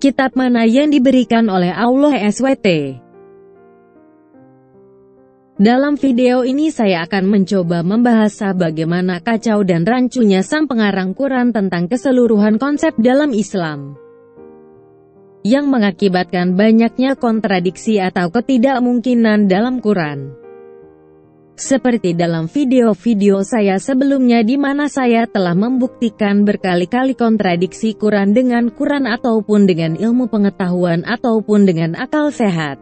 kitab mana yang diberikan oleh Allah SWT. Dalam video ini saya akan mencoba membahas bagaimana kacau dan rancunya sang pengarang Quran tentang keseluruhan konsep dalam Islam, yang mengakibatkan banyaknya kontradiksi atau ketidakmungkinan dalam Quran. Seperti dalam video-video saya sebelumnya di mana saya telah membuktikan berkali-kali kontradiksi Quran dengan Quran ataupun dengan ilmu pengetahuan ataupun dengan akal sehat.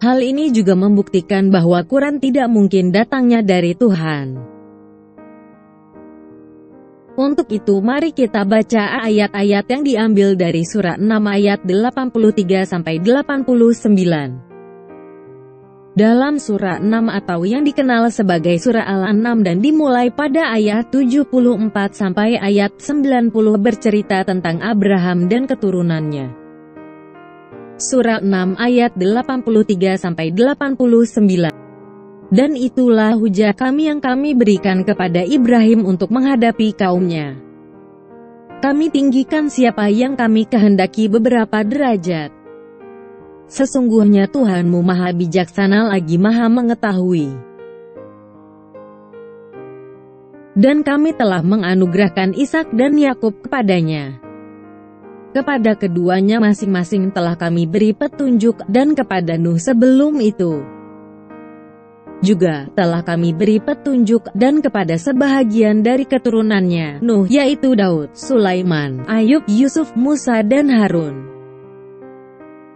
Hal ini juga membuktikan bahwa Quran tidak mungkin datangnya dari Tuhan. Untuk itu mari kita baca ayat-ayat yang diambil dari surah 6 ayat 83-89. Dalam surah 6 atau yang dikenal sebagai surah Al-An'am dan dimulai pada ayat 74 sampai ayat 90 bercerita tentang Abraham dan keturunannya. Surah 6 ayat 83-89. Dan itulah hujah kami yang kami berikan kepada Ibrahim untuk menghadapi kaumnya. Kami tinggikan siapa yang kami kehendaki beberapa derajat. Sesungguhnya Tuhanmu maha bijaksana lagi maha mengetahui. Dan kami telah menganugerahkan Ishak dan Yakub kepadanya. Kepada keduanya masing-masing telah kami beri petunjuk, dan kepada Nuh sebelum itu juga telah kami beri petunjuk, dan kepada sebahagian dari keturunannya, Nuh, yaitu Daud, Sulaiman, Ayub, Yusuf, Musa dan Harun.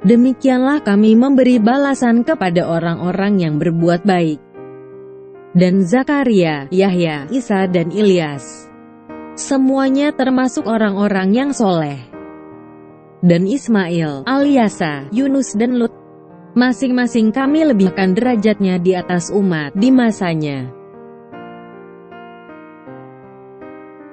Demikianlah kami memberi balasan kepada orang-orang yang berbuat baik. Dan Zakaria, Yahya, Isa dan Ilyas, semuanya termasuk orang-orang yang soleh. Dan Ismail, Alyasa, Yunus dan Lut, masing-masing kami lebihkan derajatnya di atas umat di masanya.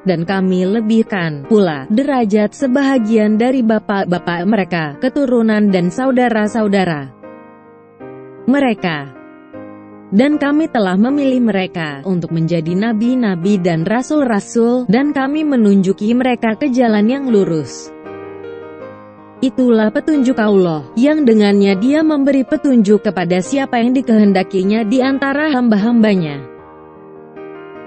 Dan kami lebihkan pula derajat sebahagian dari bapak-bapak mereka, keturunan dan saudara-saudara mereka. Dan kami telah memilih mereka untuk menjadi nabi-nabi dan rasul-rasul, dan kami menunjuki mereka ke jalan yang lurus. Itulah petunjuk Allah, yang dengannya Dia memberi petunjuk kepada siapa yang dikehendakinya di antara hamba-hambanya.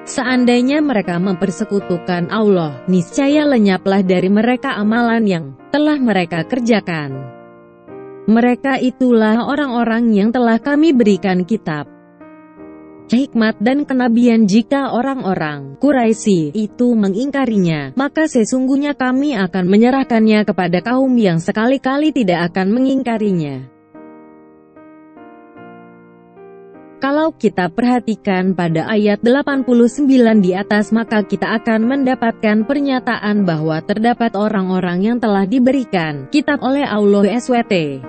Seandainya mereka mempersekutukan Allah, niscaya lenyaplah dari mereka amalan yang telah mereka kerjakan. Mereka itulah orang-orang yang telah kami berikan kitab, hikmat dan kenabian. Jika orang-orang Quraisy itu mengingkarinya, maka sesungguhnya kami akan menyerahkannya kepada kaum yang sekali-kali tidak akan mengingkarinya. Kalau kita perhatikan pada ayat 89 di atas, maka kita akan mendapatkan pernyataan bahwa terdapat orang-orang yang telah diberikan kitab oleh Allah SWT.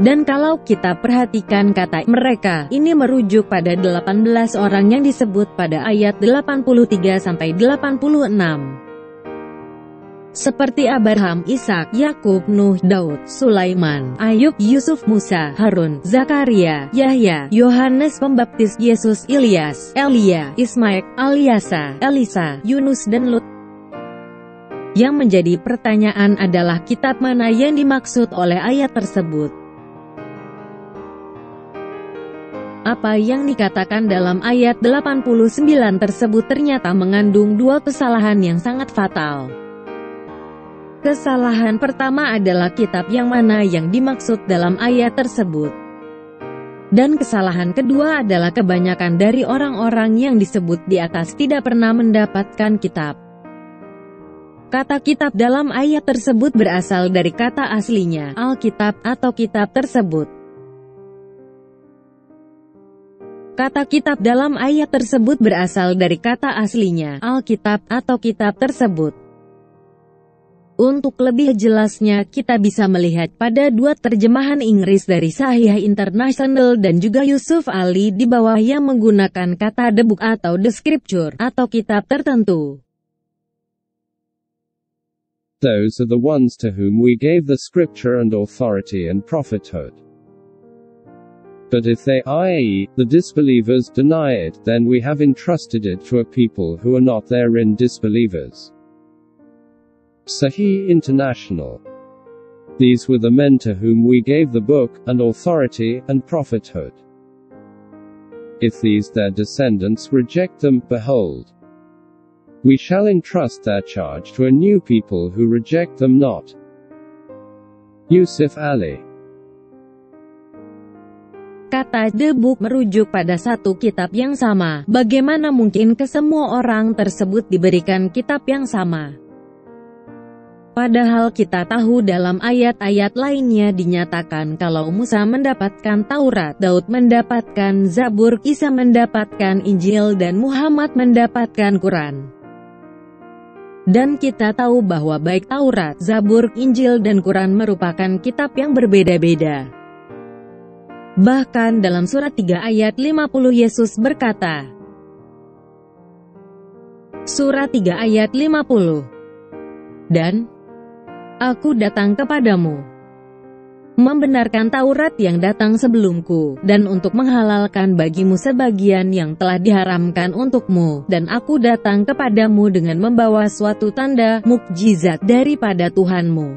Dan kalau kita perhatikan kata mereka, ini merujuk pada 18 orang yang disebut pada ayat 83-86. Seperti Abraham, Ishak, Yakub, Nuh, Daud, Sulaiman, Ayub, Yusuf, Musa, Harun, Zakaria, Yahya, Yohanes Pembaptis, Yesus, Ilyas, Elia, Ismail, Alyasa, Elisa, Yunus dan Lut. Yang menjadi pertanyaan adalah kitab mana yang dimaksud oleh ayat tersebut? Apa yang dikatakan dalam ayat 89 tersebut ternyata mengandung dua kesalahan yang sangat fatal. Kesalahan pertama adalah kitab yang mana yang dimaksud dalam ayat tersebut. Dan kesalahan kedua adalah kebanyakan dari orang-orang yang disebut di atas tidak pernah mendapatkan kitab. Kata kitab dalam ayat tersebut berasal dari kata aslinya, Alkitab atau kitab tersebut. Kata kitab dalam ayat tersebut berasal dari kata aslinya, Alkitab atau kitab tersebut. Untuk lebih jelasnya, kita bisa melihat pada dua terjemahan Inggris dari Sahih International dan juga Yusuf Ali di bawah yang menggunakan kata the book atau the scripture atau kitab tertentu. Those are the ones to whom we gave the scripture and authority and prophethood. But if they, i.e., the disbelievers, deny it, then we have entrusted it to a people who are not therein disbelievers. Sahih International. These were the men to whom we gave the book, and authority, and prophethood. If these their descendants reject them, behold, we shall entrust their charge to a new people who reject them not. Yusuf Ali. Kata The Book merujuk pada satu kitab yang sama. Bagaimana mungkin kesemua orang tersebut diberikan kitab yang sama? Padahal kita tahu dalam ayat-ayat lainnya dinyatakan kalau Musa mendapatkan Taurat, Daud mendapatkan Zabur, Isa mendapatkan Injil dan Muhammad mendapatkan Quran. Dan kita tahu bahwa baik Taurat, Zabur, Injil dan Quran merupakan kitab yang berbeda-beda. Bahkan dalam surat 3 ayat 50 Yesus berkata, surat 3 ayat 50, dan Aku datang kepadamu, membenarkan Taurat yang datang sebelumku, dan untuk menghalalkan bagimu sebagian yang telah diharamkan untukmu, dan aku datang kepadamu dengan membawa suatu tanda, mukjizat daripada Tuhanmu.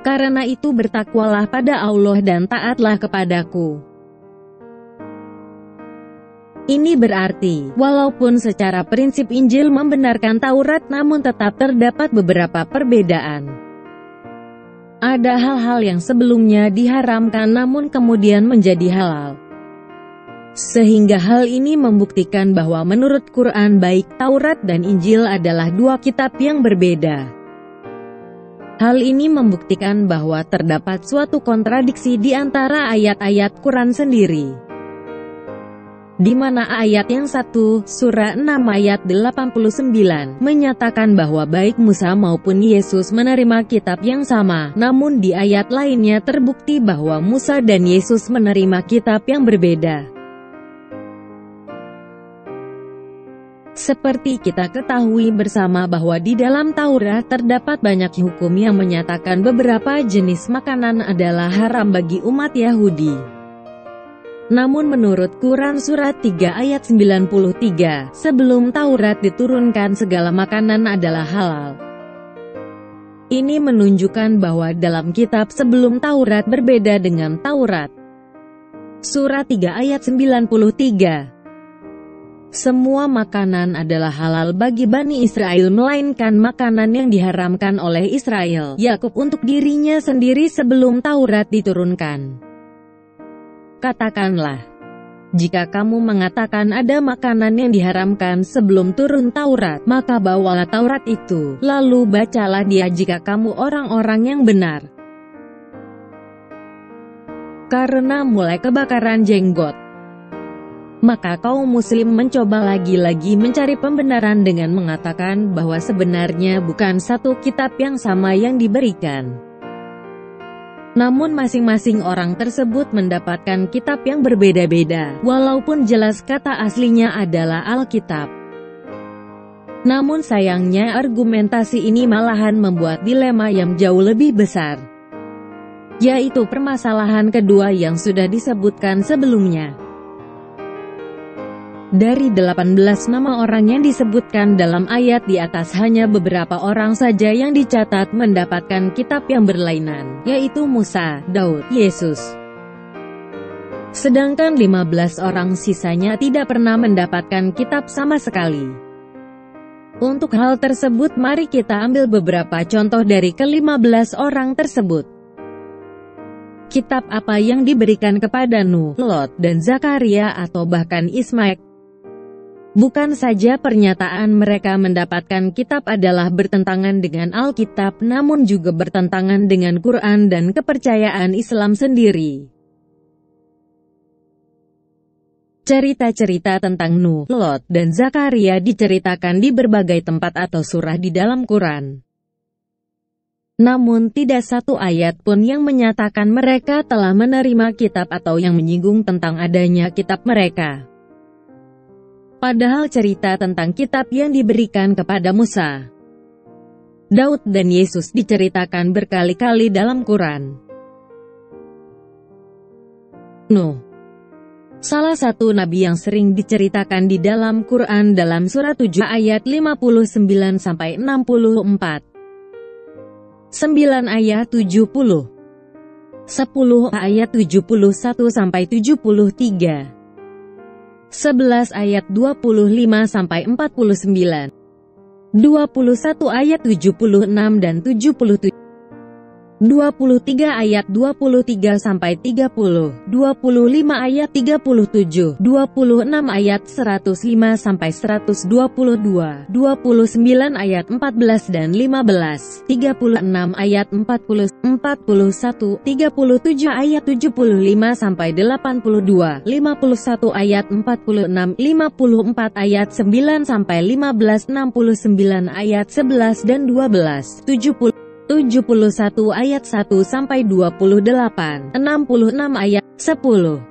Karena itu bertakwalah pada Allah dan taatlah kepadaku. Ini berarti, walaupun secara prinsip Injil membenarkan Taurat, namun tetap terdapat beberapa perbedaan. Ada hal-hal yang sebelumnya diharamkan namun kemudian menjadi halal. Sehingga hal ini membuktikan bahwa menurut Quran baik Taurat dan Injil adalah dua kitab yang berbeda. Hal ini membuktikan bahwa terdapat suatu kontradiksi di antara ayat-ayat Quran sendiri. Di mana ayat yang satu, surah 6 ayat 89, menyatakan bahwa baik Musa maupun Yesus menerima kitab yang sama, namun di ayat lainnya terbukti bahwa Musa dan Yesus menerima kitab yang berbeda. Seperti kita ketahui bersama bahwa di dalam Taurat terdapat banyak hukum yang menyatakan beberapa jenis makanan adalah haram bagi umat Yahudi. Namun menurut Quran surat 3 ayat 93, sebelum Taurat diturunkan segala makanan adalah halal. Ini menunjukkan bahwa dalam kitab sebelum Taurat berbeda dengan Taurat. Surat 3 ayat 93. Semua makanan adalah halal bagi Bani Israel melainkan makanan yang diharamkan oleh Israel, Yakub untuk dirinya sendiri sebelum Taurat diturunkan. Katakanlah, jika kamu mengatakan ada makanan yang diharamkan sebelum turun Taurat, maka bawalah Taurat itu, lalu bacalah dia jika kamu orang-orang yang benar. Karena mulai kebakaran jenggot, maka kaum muslim mencoba lagi-lagi mencari pembenaran dengan mengatakan bahwa sebenarnya bukan satu kitab yang sama yang diberikan. Namun masing-masing orang tersebut mendapatkan kitab yang berbeda-beda, walaupun jelas kata aslinya adalah Alkitab. Namun sayangnya argumentasi ini malahan membuat dilema yang jauh lebih besar, yaitu permasalahan kedua yang sudah disebutkan sebelumnya. Dari 18 nama orang yang disebutkan dalam ayat di atas, hanya beberapa orang saja yang dicatat mendapatkan kitab yang berlainan, yaitu Musa, Daud, Yesus. Sedangkan 15 orang sisanya tidak pernah mendapatkan kitab sama sekali. Untuk hal tersebut mari kita ambil beberapa contoh dari ke-15 orang tersebut. Kitab apa yang diberikan kepada Nuh, Lot, dan Zakaria atau bahkan Ismail? Bukan saja pernyataan mereka mendapatkan kitab adalah bertentangan dengan Alkitab, namun juga bertentangan dengan Quran dan kepercayaan Islam sendiri. Cerita-cerita tentang Nuh, Lot, dan Zakaria diceritakan di berbagai tempat atau surah di dalam Quran. Namun tidak satu ayat pun yang menyatakan mereka telah menerima kitab atau yang menyinggung tentang adanya kitab mereka. Padahal cerita tentang kitab yang diberikan kepada Musa, Daud dan Yesus diceritakan berkali-kali dalam Quran. Nuh, Salah satu nabi yang sering diceritakan di dalam Quran dalam surat 7 ayat 59-64. 9 ayat 70. 10 ayat 71-73. 11 ayat 25-49. 21 ayat 76 dan 77. 23 ayat 23-30, 25 ayat 37, 26 ayat 105-122, 29 ayat 14 dan 15, 36 ayat 40, 41, 37 ayat 75-82, 51 ayat 46, 54 ayat 9-15, 69 ayat 11 dan 12, 71 ayat 1-28, 66 ayat 10.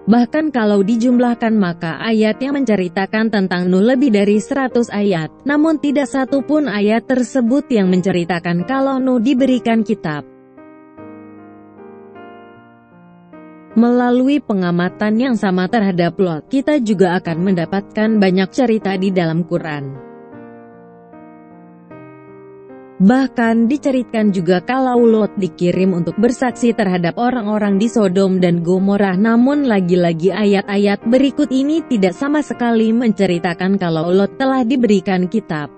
Bahkan kalau dijumlahkan maka ayat yang menceritakan tentang Nuh lebih dari 100 ayat, namun tidak satu pun ayat tersebut yang menceritakan kalau Nuh diberikan kitab. Melalui pengamatan yang sama terhadap Lot, kita juga akan mendapatkan banyak cerita di dalam Quran. Bahkan diceritakan juga kalau Lot dikirim untuk bersaksi terhadap orang-orang di Sodom dan Gomorrah, namun lagi-lagi ayat-ayat berikut ini tidak sama sekali menceritakan kalau Lot telah diberikan kitab.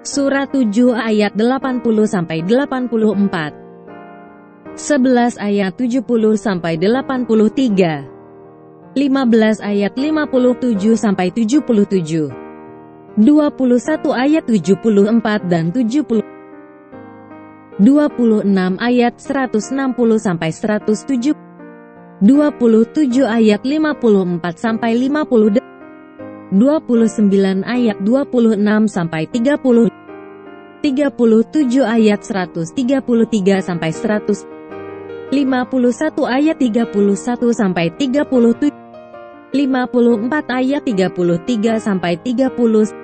Surat 7 ayat 80-84, 11 ayat 70-83, 15 ayat 57-77, 21 ayat 74 dan 70, 26 ayat 160-107, 27 ayat 54-50, 29 ayat 26-30, 37 ayat 133-100, 51 ayat 31-37, 54 ayat 33-30,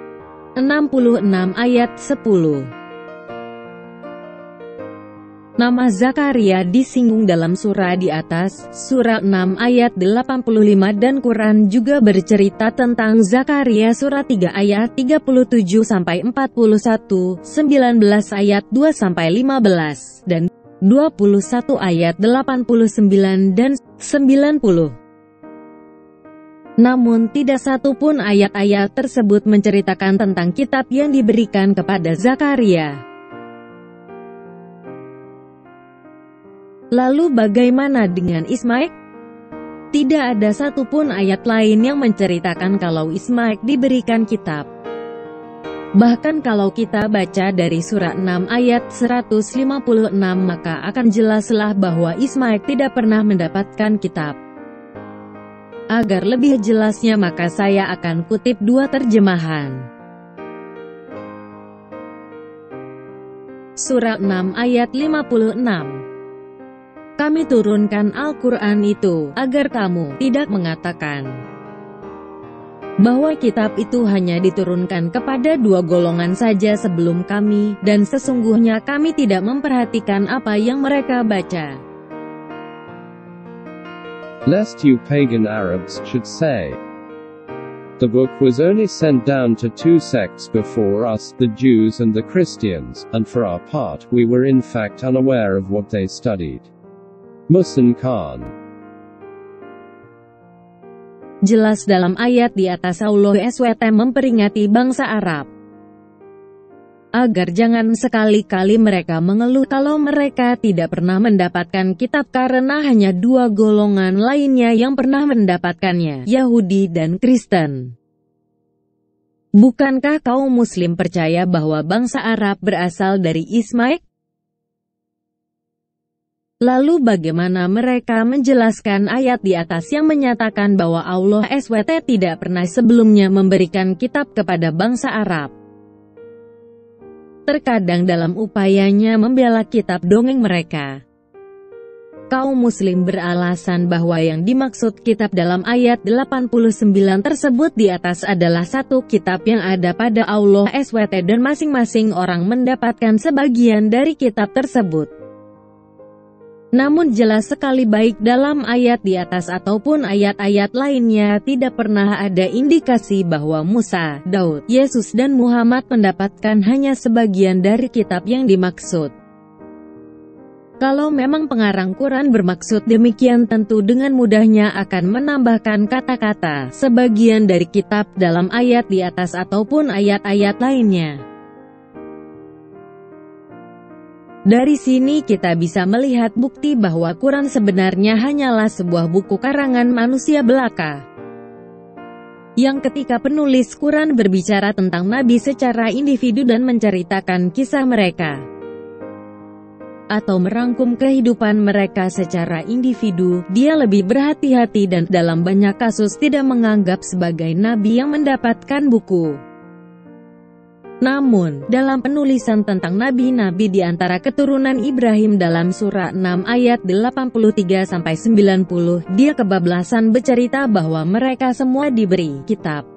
66 ayat 10. Nama Zakaria disinggung dalam surah di atas, surah 6 ayat 85, dan Quran juga bercerita tentang Zakaria surah 3 ayat 37-41, 19 ayat 2-15, dan 21 ayat 89 dan 90. Namun tidak satu pun ayat-ayat tersebut menceritakan tentang kitab yang diberikan kepada Zakaria. Lalu bagaimana dengan Ismail? Tidak ada satupun ayat lain yang menceritakan kalau Ismail diberikan kitab. Bahkan kalau kita baca dari surah 6 ayat 156 maka akan jelaslah bahwa Ismail tidak pernah mendapatkan kitab. Agar lebih jelasnya maka saya akan kutip dua terjemahan. Surah 6 ayat 56. Kami turunkan Al-Quran itu, agar kamu tidak mengatakan bahwa kitab itu hanya diturunkan kepada dua golongan saja sebelum kami, dan sesungguhnya kami tidak memperhatikan apa yang mereka baca. Lest you pagan Arabs should say, the book was only sent down to two sects before us, the Jews and the Christians, and for our part, we were in fact unaware of what they studied. Muhsin Khan. Jelas dalam ayat di atas Allah SWT memperingati bangsa Arab agar jangan sekali-kali mereka mengeluh kalau mereka tidak pernah mendapatkan kitab karena hanya dua golongan lainnya yang pernah mendapatkannya, Yahudi dan Kristen. Bukankah kaum Muslim percaya bahwa bangsa Arab berasal dari Ismail? Lalu bagaimana mereka menjelaskan ayat di atas yang menyatakan bahwa Allah SWT tidak pernah sebelumnya memberikan kitab kepada bangsa Arab? Terkadang dalam upayanya membela kitab dongeng mereka, kaum Muslim beralasan bahwa yang dimaksud kitab dalam ayat 89 tersebut di atas adalah satu kitab yang ada pada Allah SWT dan masing-masing orang mendapatkan sebagian dari kitab tersebut. Namun jelas sekali baik dalam ayat di atas ataupun ayat-ayat lainnya tidak pernah ada indikasi bahwa Musa, Daud, Yesus dan Muhammad mendapatkan hanya sebagian dari kitab yang dimaksud. Kalau memang pengarang Quran bermaksud demikian, tentu dengan mudahnya akan menambahkan kata-kata sebagian dari kitab dalam ayat di atas ataupun ayat-ayat lainnya. Dari sini kita bisa melihat bukti bahwa Quran sebenarnya hanyalah sebuah buku karangan manusia belaka. Yang ketika penulis Quran berbicara tentang nabi secara individu dan menceritakan kisah mereka, atau merangkum kehidupan mereka secara individu, dia lebih berhati-hati dan dalam banyak kasus tidak menganggap sebagai nabi yang mendapatkan buku. Namun, dalam penulisan tentang nabi-nabi di antara keturunan Ibrahim dalam surah 6 ayat 83-90, dia kebablasan bercerita bahwa mereka semua diberi kitab